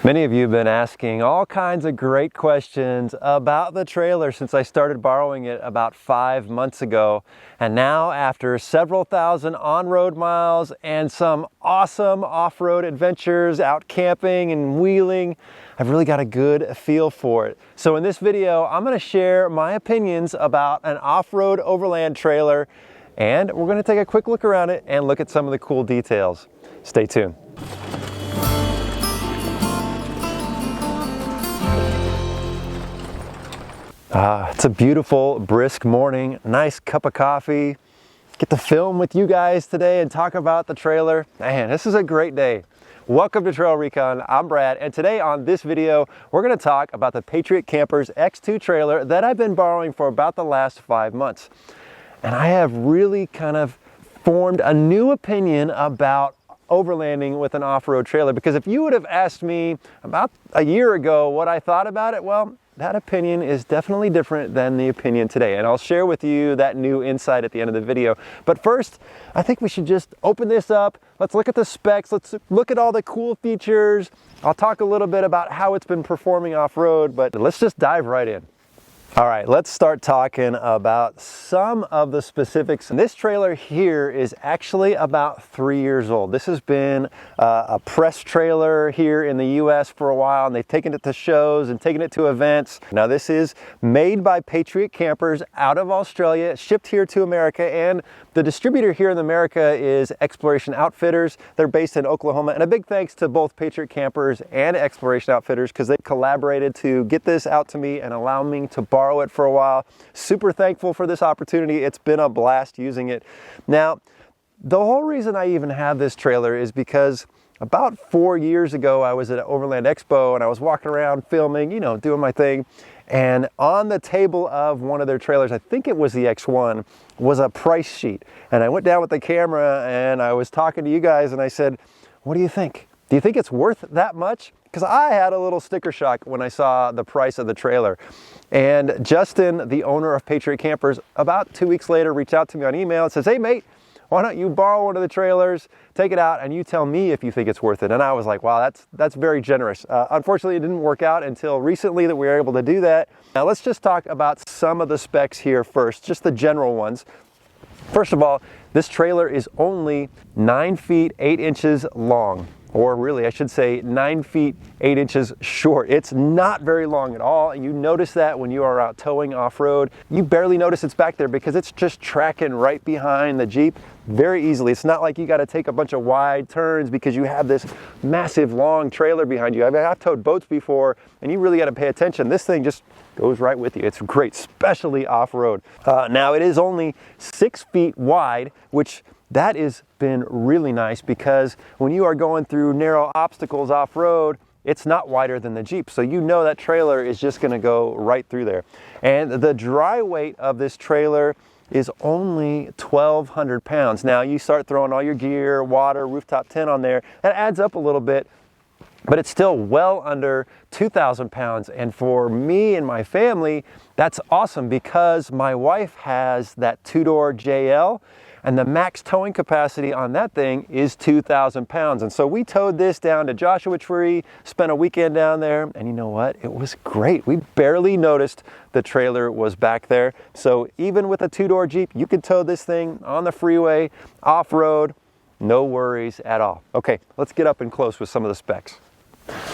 Many of you have been asking all kinds of great questions about the trailer since I started borrowing it about 5 months ago. And now, after several thousand on-road miles and some awesome off-road adventures out camping and wheeling, I've really got a good feel for it. So in this video, I'm going to share my opinions about an off-road overland trailer, and we're going to take a quick look around it and look at some of the cool details. Stay tuned. It's a beautiful, brisk morning, nice cup of coffee. Get to film with you guys today and talk about the trailer. Man, this is a great day. Welcome to TrailRecon, I'm Brad, and today on this video, we're gonna talk about the Patriot Campers X2 trailer that I've been borrowing for about the last 5 months. And I have really kind of formed a new opinion about overlanding with an off-road trailer, because if you would have asked me about a year ago what I thought about it, well, that opinion is definitely different than the opinion today, and I'll share with you that new insight at the end of the video. But first, I think we should just open this up. Let's look at the specs. Let's look at all the cool features. I'll talk a little bit about how it's been performing off-road, but let's just dive right in. All right, let's start talking about some of the specifics. This trailer here is actually about 3 years old. This has been a press trailer here in the US for a while, and they've taken it to shows and taken it to events. Now, this is made by Patriot Campers out of Australia, shipped here to America, and the distributor here in America is Exploration Outfitters. They're based in Oklahoma, and a big thanks to both Patriot Campers and Exploration Outfitters because they collaborated to get this out to me and allow me to borrow it for a while. Super thankful for this opportunity. It's been a blast using it. Now, the whole reason I even have this trailer is because about 4 years ago, I was at an Overland Expo and I was walking around filming, you know, doing my thing. And on the table of one of their trailers, I think it was the X1, was a price sheet. And I went down with the camera and I was talking to you guys and I said, what do you think? Do you think it's worth that much? Because I had a little sticker shock when I saw the price of the trailer. And Justin, the owner of Patriot Campers, about 2 weeks later reached out to me on email and says, hey mate, why don't you borrow one of the trailers, take it out, and you tell me if you think it's worth it. And I was like, wow, that's very generous. Unfortunately, it didn't work out until recently that we were able to do that. Now let's just talk about some of the specs here first, just the general ones. First of all, this trailer is only 9 feet 8 inches long. Or really, I should say 9 feet 8 inches short. It's not very long at all. And you notice that when you are out towing off-road. You barely notice it's back there because it's just tracking right behind the Jeep very easily. It's not like you got to take a bunch of wide turns because you have this massive long trailer behind you. I've towed boats before and you really got to pay attention. This thing just goes right with you. It's great, especially off-road. Now it is only 6 feet wide, which that has been really nice because when you are going through narrow obstacles off-road, it's not wider than the Jeep. So you know that trailer is just gonna go right through there. And the dry weight of this trailer is only 1,200 pounds. Now you start throwing all your gear, water, rooftop tent on there, that adds up a little bit, but it's still well under 2,000 pounds. And for me and my family, that's awesome because my wife has that 2-door JL, and the max towing capacity on that thing is 2,000 pounds. And so we towed this down to Joshua Tree, spent a weekend down there, and you know what? It was great. We barely noticed the trailer was back there. So even with a 2-door Jeep, you could tow this thing on the freeway, off-road, no worries at all. Okay, let's get up and close with some of the specs.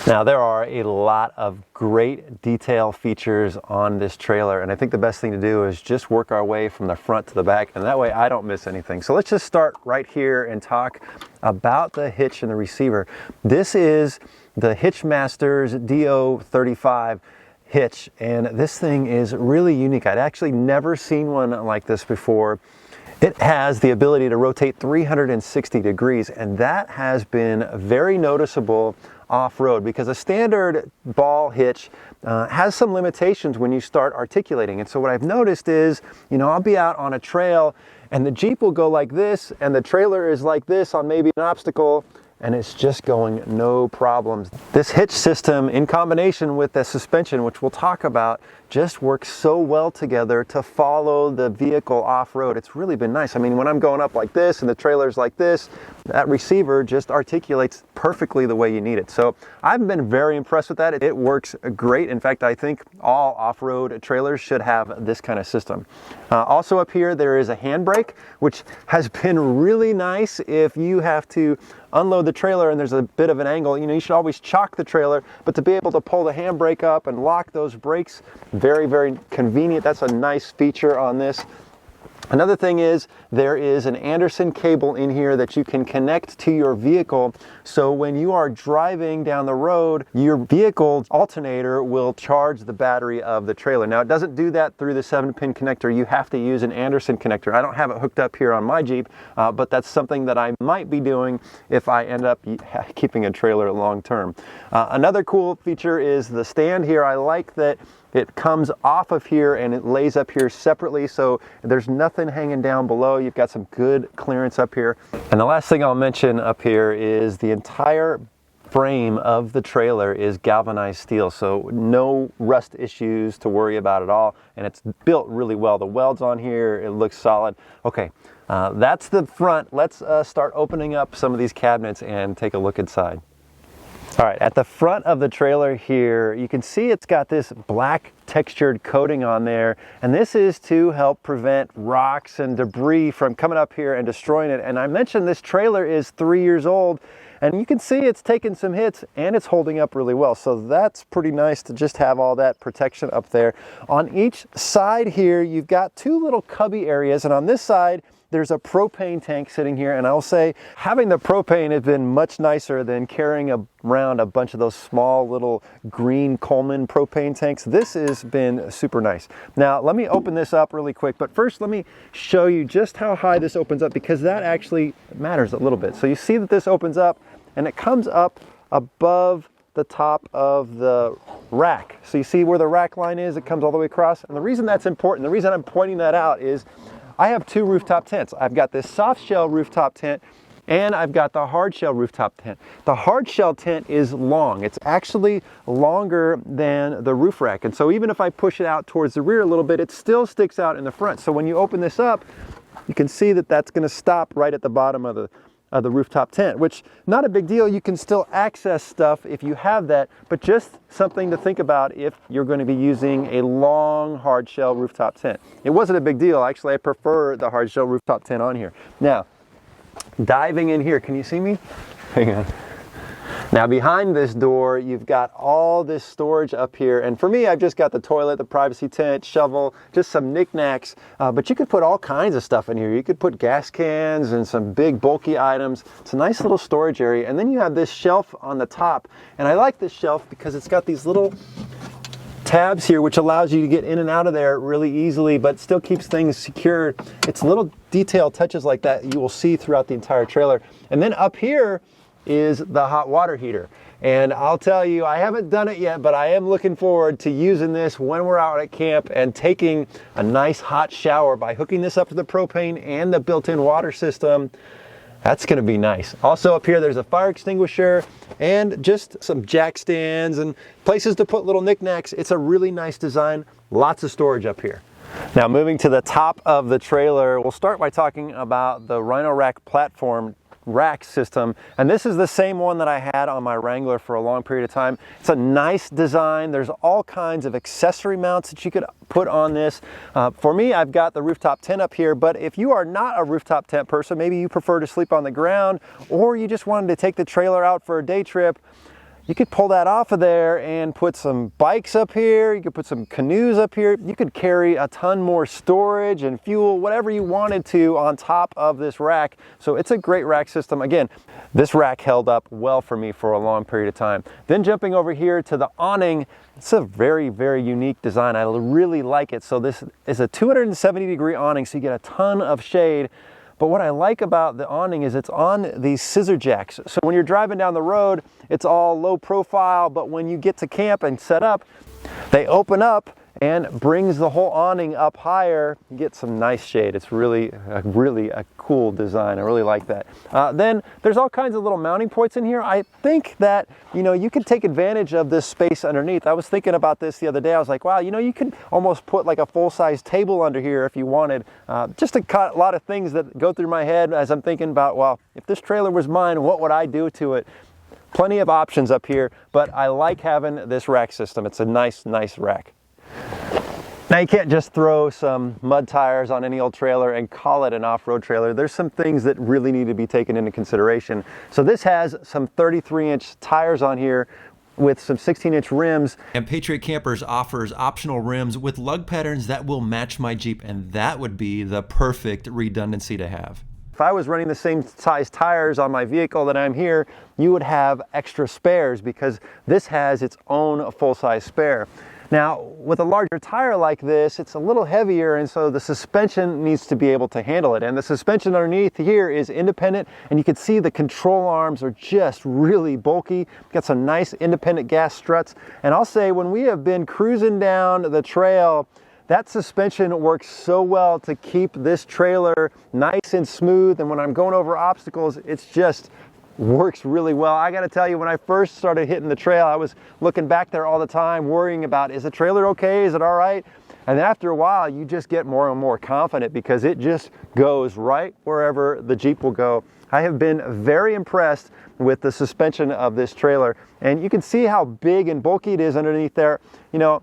Now, there are a lot of great detail features on this trailer, and I think the best thing to do is just work our way from the front to the back, and that way I don't miss anything. So let's just start right here and talk about the hitch and the receiver. This is the Hitch Masters DO35 hitch, and this thing is really unique. I'd actually never seen one like this before. It has the ability to rotate 360 degrees, and that has been very noticeable off-road because a standard ball hitch has some limitations when you start articulating. And so what I've noticed is, you know, I'll be out on a trail and the Jeep will go like this and the trailer is like this on maybe an obstacle, and it's just going no problems. This hitch system in combination with the suspension, which we'll talk about, just works so well together to follow the vehicle off-road. It's really been nice. I mean, when I'm going up like this and the trailer's like this, that receiver just articulates perfectly the way you need it. So I've been very impressed with that. It works great. In fact, I think all off-road trailers should have this kind of system. Also up here, there is a handbrake, which has been really nice if you have to unload the trailer and there's a bit of an angle. You know, you should always chock the trailer, but to be able to pull the handbrake up and lock those brakes, very, very convenient. That's a nice feature on this. Another thing is there is an Anderson cable in here that you can connect to your vehicle, so when you are driving down the road, your vehicle alternator will charge the battery of the trailer. Now, it doesn't do that through the 7-pin connector. You have to use an Anderson connector. I don't have it hooked up here on my Jeep, but that's something that I might be doing if I end up keeping a trailer long term. Another cool feature is the stand here. I like that it comes off of here and it lays up here separately, so there's nothing hanging down below. You've got some good clearance up here. And the last thing I'll mention up here is the entire frame of the trailer is galvanized steel, so no rust issues to worry about at all, and it's built really well. The welds on here, it looks solid. Okay, that's the front. Let's start opening up some of these cabinets and take a look inside. All right, at the front of the trailer here, you can see it's got this black textured coating on there, and this is to help prevent rocks and debris from coming up here and destroying it. And I mentioned this trailer is 3 years old, and you can see it's taken some hits and it's holding up really well. So that's pretty nice to just have all that protection up there. On each side here, you've got two little cubby areas, and on this side, there's a propane tank sitting here, and I'll say having the propane has been much nicer than carrying around a bunch of those small little green Coleman propane tanks. This has been super nice. Now, let me open this up really quick, but first let me show you just how high this opens up, because that actually matters a little bit. So you see that this opens up and it comes up above the top of the rack. So you see where the rack line is, it comes all the way across. And the reason that's important, the reason I'm pointing that out is I have two rooftop tents. I've got this soft shell rooftop tent and I've got the hard shell rooftop tent. The hard shell tent is long. It's actually longer than the roof rack. And so even if I push it out towards the rear a little bit, it still sticks out in the front. So when you open this up, you can see that that's going to stop right at the bottom of the rooftop tent, which not a big deal. You can still access stuff if you have that, but just something to think about if you're going to be using a long hard shell rooftop tent. It wasn't a big deal. Actually, I prefer the hard shell rooftop tent on here. Now, diving in here, can you see me? Hang on. Now behind this door, you've got all this storage up here. And for me, I've just got the toilet, the privacy tent, shovel, just some knickknacks. But you could put all kinds of stuff in here. You could put gas cans and some big bulky items. It's a nice little storage area. And then you have this shelf on the top. And I like this shelf because it's got these little tabs here, which allows you to get in and out of there really easily, but still keeps things secured. It's little detail touches like that you will see throughout the entire trailer. And then up here is the hot water heater. And I'll tell you, I haven't done it yet, but I am looking forward to using this when we're out at camp and taking a nice hot shower by hooking this up to the propane and the built-in water system. That's going to be nice. Also up here, there's a fire extinguisher and just some jack stands and places to put little knickknacks. It's a really nice design. Lots of storage up here. Now moving to the top of the trailer, we'll start by talking about the Rhino-Rack platform rack system, and this is the same one that I had on my Wrangler for a long period of time. It's a nice design. There's all kinds of accessory mounts that you could put on this. For me, I've got the rooftop tent up here, but if you are not a rooftop tent person, maybe you prefer to sleep on the ground, or you just wanted to take the trailer out for a day trip, you could pull that off of there and put some bikes up here. You could put some canoes up here. You could carry a ton more storage and fuel, whatever you wanted to, on top of this rack. So it's a great rack system. Again, this rack held up well for me for a long period of time. Then jumping over here to the awning, it's a very, very unique design. I really like it. So this is a 270-degree awning, so you get a ton of shade. But what I like about the awning is it's on these scissor jacks. So when you're driving down the road, it's all low profile, but when you get to camp and set up, they open up and brings the whole awning up higher. You get some nice shade. It's really a cool design. I really like that. Then there's all kinds of little mounting points in here. I think that, you know, you could take advantage of this space underneath. I was thinking about this the other day. I was like, wow, you know, you could almost put like a full-size table under here if you wanted. Just a lot of things that go through my head as I'm thinking about, well, if this trailer was mine, what would I do to it? Plenty of options up here, but I like having this rack system. It's a nice rack. Now you can't just throw some mud tires on any old trailer and call it an off-road trailer. There's some things that really need to be taken into consideration. So this has some 33-inch tires on here with some 16-inch rims. And Patriot Campers offers optional rims with lug patterns that will match my Jeep, and that would be the perfect redundancy to have. If I was running the same size tires on my vehicle that I'm here, you would have extra spares because this has its own full-size spare. Now, with a larger tire like this, it's a little heavier, and so the suspension needs to be able to handle it. And the suspension underneath here is independent, and you can see the control arms are just really bulky. Got some nice independent gas struts. And I'll say, when we have been cruising down the trail, that suspension works so well to keep this trailer nice and smooth. And when I'm going over obstacles, it's just works really well. I got to tell you, when I first started hitting the trail, I was looking back there all the time, worrying about, is the trailer okay? Is it all right? And then after a while, you just get more and more confident because it just goes right wherever the Jeep will go. I have been very impressed with the suspension of this trailer, and you can see how big and bulky it is underneath there. You know,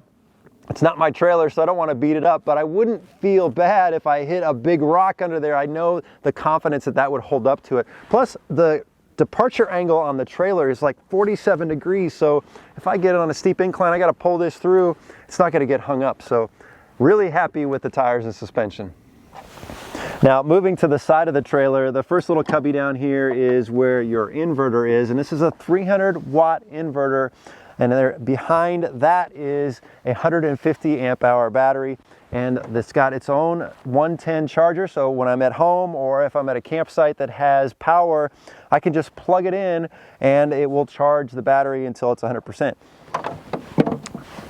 it's not my trailer, so I don't want to beat it up, but I wouldn't feel bad if I hit a big rock under there. I know the confidence that that would hold up to it. Plus, the departure angle on the trailer is like 47 degrees, so if I get it on a steep incline, I got to pull this through. It's not going to get hung up. So really happy with the tires and suspension. Now, moving to the side of the trailer, the first little cubby down here is where your inverter is, and this is a 300-watt inverter, and there behind that is a 150 amp hour battery. And it's got its own 110 charger, so when I'm at home or if I'm at a campsite that has power, I can just plug it in and it will charge the battery until it's 100%.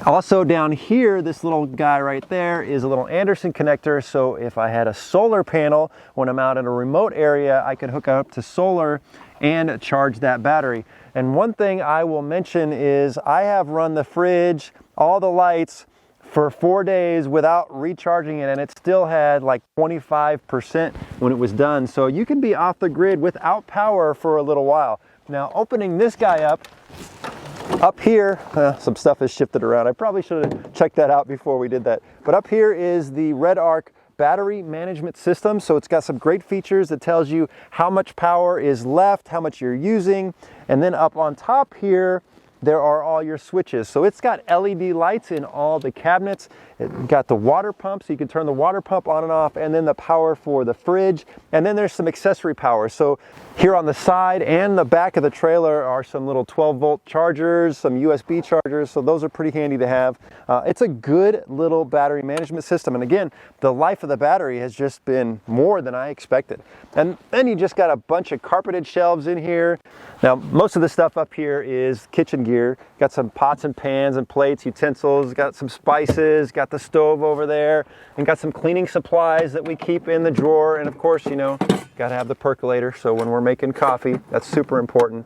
Also down here, this little guy right there is a little Anderson connector, so if I had a solar panel when I'm out in a remote area, I could hook up to solar and charge that battery. And one thing I will mention is I have run the fridge, all the lights, for 4 days without recharging it, and it still had like 25% when it was done. So you can be off the grid without power for a little while. Now, opening this guy up here, some stuff has shifted around. I probably should have checked that out before we did that. But up here is the Red Arc battery management system. So it's got some great features that tells you how much power is left, how much you're using. And then up on top here, there are all your switches. So it's got LED lights in all the cabinets. It got the water pump, so you can turn the water pump on and off, and then the power for the fridge. And then there's some accessory power. So here on the side and the back of the trailer are some little 12-volt chargers, some USB chargers, so those are pretty handy to have. It's a good little battery management system. And again, the life of the battery has just been more than I expected. And then you just got a bunch of carpeted shelves in here. Now, most of the stuff up here is kitchen gear. Got some pots and pans and plates, utensils, got some spices, got the stove over there, and got some cleaning supplies that we keep in the drawer. And of course, you know, got to have the percolator, so when we're making coffee, that's super important.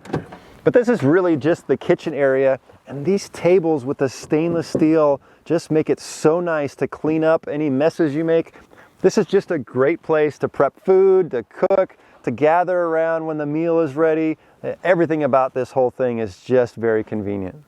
But this is really just the kitchen area, and these tables with the stainless steel just make it so nice to clean up any messes you make. This is just a great place to prep food, to cook, to gather around when the meal is ready. Everything about this whole thing is just very convenient.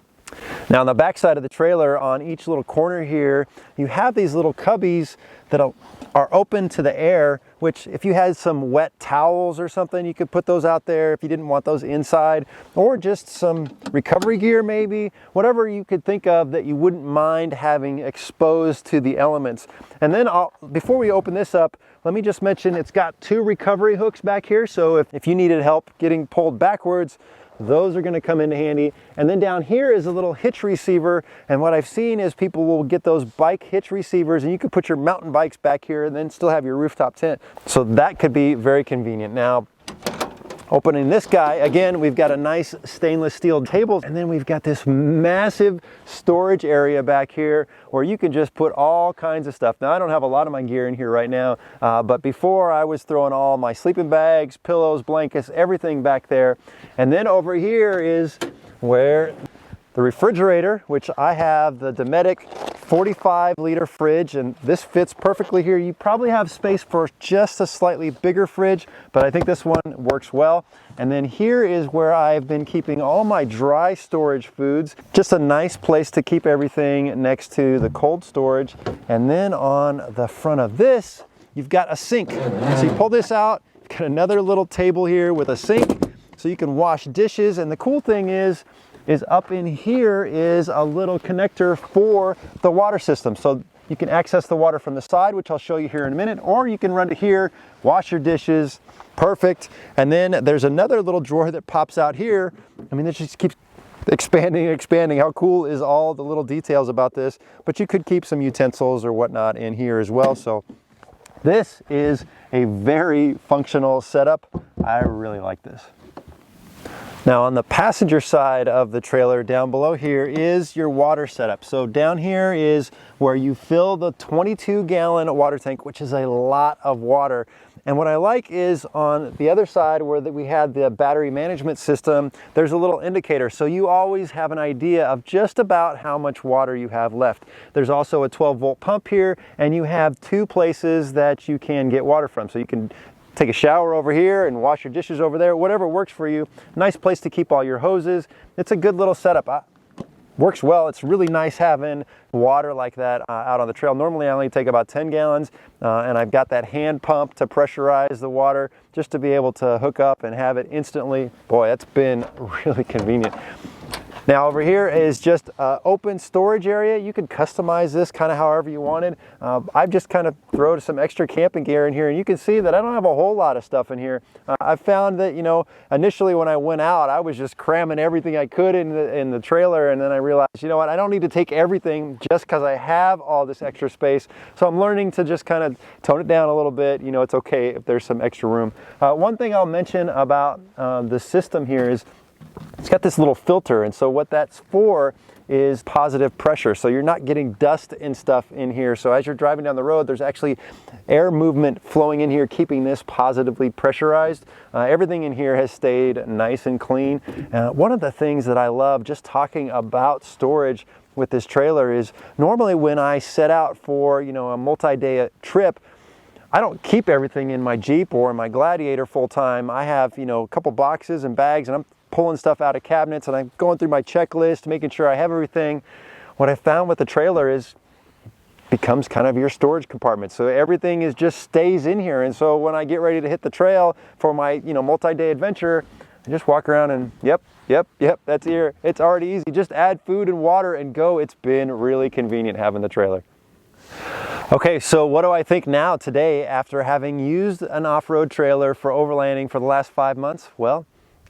Now, on the back side of the trailer, on each little corner here, you have these little cubbies that are open to the air, which if you had some wet towels or something, you could put those out there if you didn't want those inside, or just some recovery gear maybe, whatever you could think of that you wouldn't mind having exposed to the elements. And then before we open this up, let me just mention it's got 2 recovery hooks back here, so if you needed help getting pulled backwards, those are going to come in handy. And then down here is a little hitch receiver, and what I've seen is people will get those bike hitch receivers, and you could put your mountain bikes back here and then still have your rooftop tent. So that could be very convenient. Now, Opening this guy, again, we've got a nice stainless steel table, and then we've got this massive storage area back here where you can just put all kinds of stuff. Now, I don't have a lot of my gear in here right now, but before I was throwing all my sleeping bags, pillows, blankets, everything back there. And then over here is where the refrigerator, which I have the Dometic 45-liter fridge, and this fits perfectly here. You probably have space for just a slightly bigger fridge, but I think this one works well. And then here is where I've been keeping all my dry storage foods. Just a nice place to keep everything next to the cold storage. And then on the front of this, you've got a sink. So you pull this out, you've got another little table here with a sink, so you can wash dishes. And the cool thing is up in here is a little connector for the water system. So you can access the water from the side, which I'll show you here in a minute, or you can run to here, wash your dishes, perfect. And then there's another little drawer that pops out here. I mean, this just keeps expanding and expanding. How cool is all the little details about this? But you could keep some utensils or whatnot in here as well. So this is a very functional setup. I really like this. Now on the passenger side of the trailer, down below here is your water setup. So down here is where you fill the 22-gallon water tank, which is a lot of water. And what I like is on the other side where we had the battery management system, there's a little indicator. So you always have an idea of just about how much water you have left. There's also a 12-volt pump here, and you have 2 places that you can get water from. So you can take a shower over here and wash your dishes over there, whatever works for you. Nice place to keep all your hoses. It's a good little setup. Works well. It's really nice having water like that out on the trail. Normally I only take about 10 gallons and I've got that hand pump to pressurize the water just to be able to hook up and have it instantly. Boy, that's been really convenient. Now over here is just an open storage area. You could customize this kind of however you wanted. I've just kind of thrown some extra camping gear in here, and you can see that I don't have a whole lot of stuff in here. I found that, you know, initially when I went out, I was just cramming everything I could in the trailer, and then I realized, you know what, I don't need to take everything just because I have all this extra space. So I'm learning to just kind of tone it down a little bit. You know, it's okay if there's some extra room. One thing I'll mention about the system here is it's got this little filter, and so what that's for is positive pressure. So you're not getting dust and stuff in here. So as you're driving down the road, there's actually air movement flowing in here, keeping this positively pressurized. Everything in here has stayed nice and clean. One of the things that I love just talking about storage with this trailer is normally when I set out for, you know, a multi-day trip, I don't keep everything in my Jeep or in my Gladiator full time. I have, you know, a couple boxes and bags, and I'm pulling stuff out of cabinets, and I'm going through my checklist, making sure I have everything. What I found with the trailer is it becomes kind of your storage compartment. So everything is just stays in here. And so when I get ready to hit the trail for my, you know, multi-day adventure, I just walk around and yep, that's here. It's already easy. Just add food and water and go. It's been really convenient having the trailer. Okay, so what do I think now today after having used an off-road trailer for overlanding for the last 5 months? Well,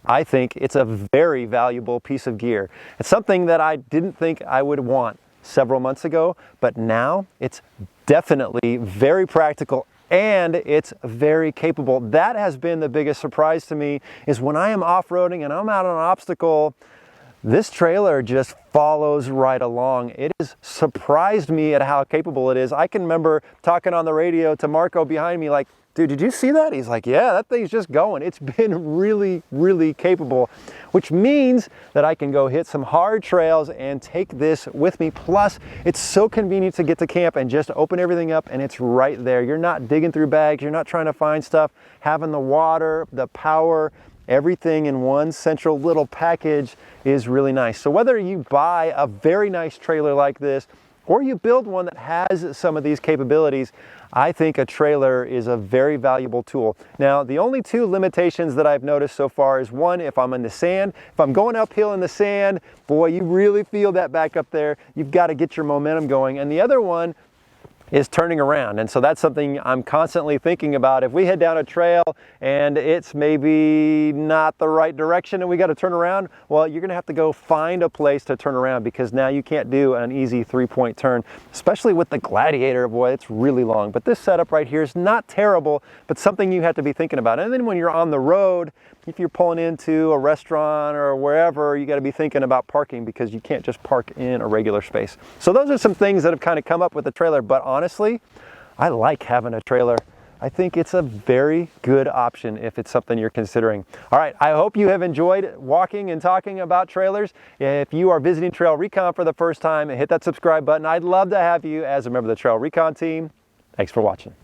I think it's a very valuable piece of gear. It's something that I didn't think I would want several months ago, but now it's definitely very practical and it's very capable. That has been the biggest surprise to me, is when I am off-roading and I'm out on an obstacle, this trailer just follows right along. It has surprised me at how capable it is. I can remember talking on the radio to Marco behind me like, dude, did you see that? He's like, yeah, that thing's just going. It's been really, really capable, which means that I can go hit some hard trails and take this with me. Plus, it's so convenient to get to camp and just open everything up and it's right there. You're not digging through bags. You're not trying to find stuff. Having the water, the power, everything in one central little package is really nice. So whether you buy a very nice trailer like this or you build one that has some of these capabilities, I think a trailer is a very valuable tool. Now, the only 2 limitations that I've noticed so far is, one, if I'm in the sand. If I'm going uphill in the sand, boy, you really feel that back up there. You've got to get your momentum going. And the other one is turning around. And so that's something I'm constantly thinking about. If we head down a trail and it's maybe not the right direction and we got to turn around, well, you're going to have to go find a place to turn around, because now you can't do an easy 3-point turn, especially with the Gladiator. Boy, it's really long. But this setup right here is not terrible, but something you have to be thinking about. And then when you're on the road if you're pulling into a restaurant or wherever, you got to be thinking about parking because you can't just park in a regular space. So those are some things that have kind of come up with the trailer, but honestly, I like having a trailer. I think it's a very good option if it's something you're considering. All right, I hope you have enjoyed walking and talking about trailers. If you are visiting TrailRecon for the first time, hit that subscribe button. I'd love to have you as a member of the TrailRecon team. Thanks for watching.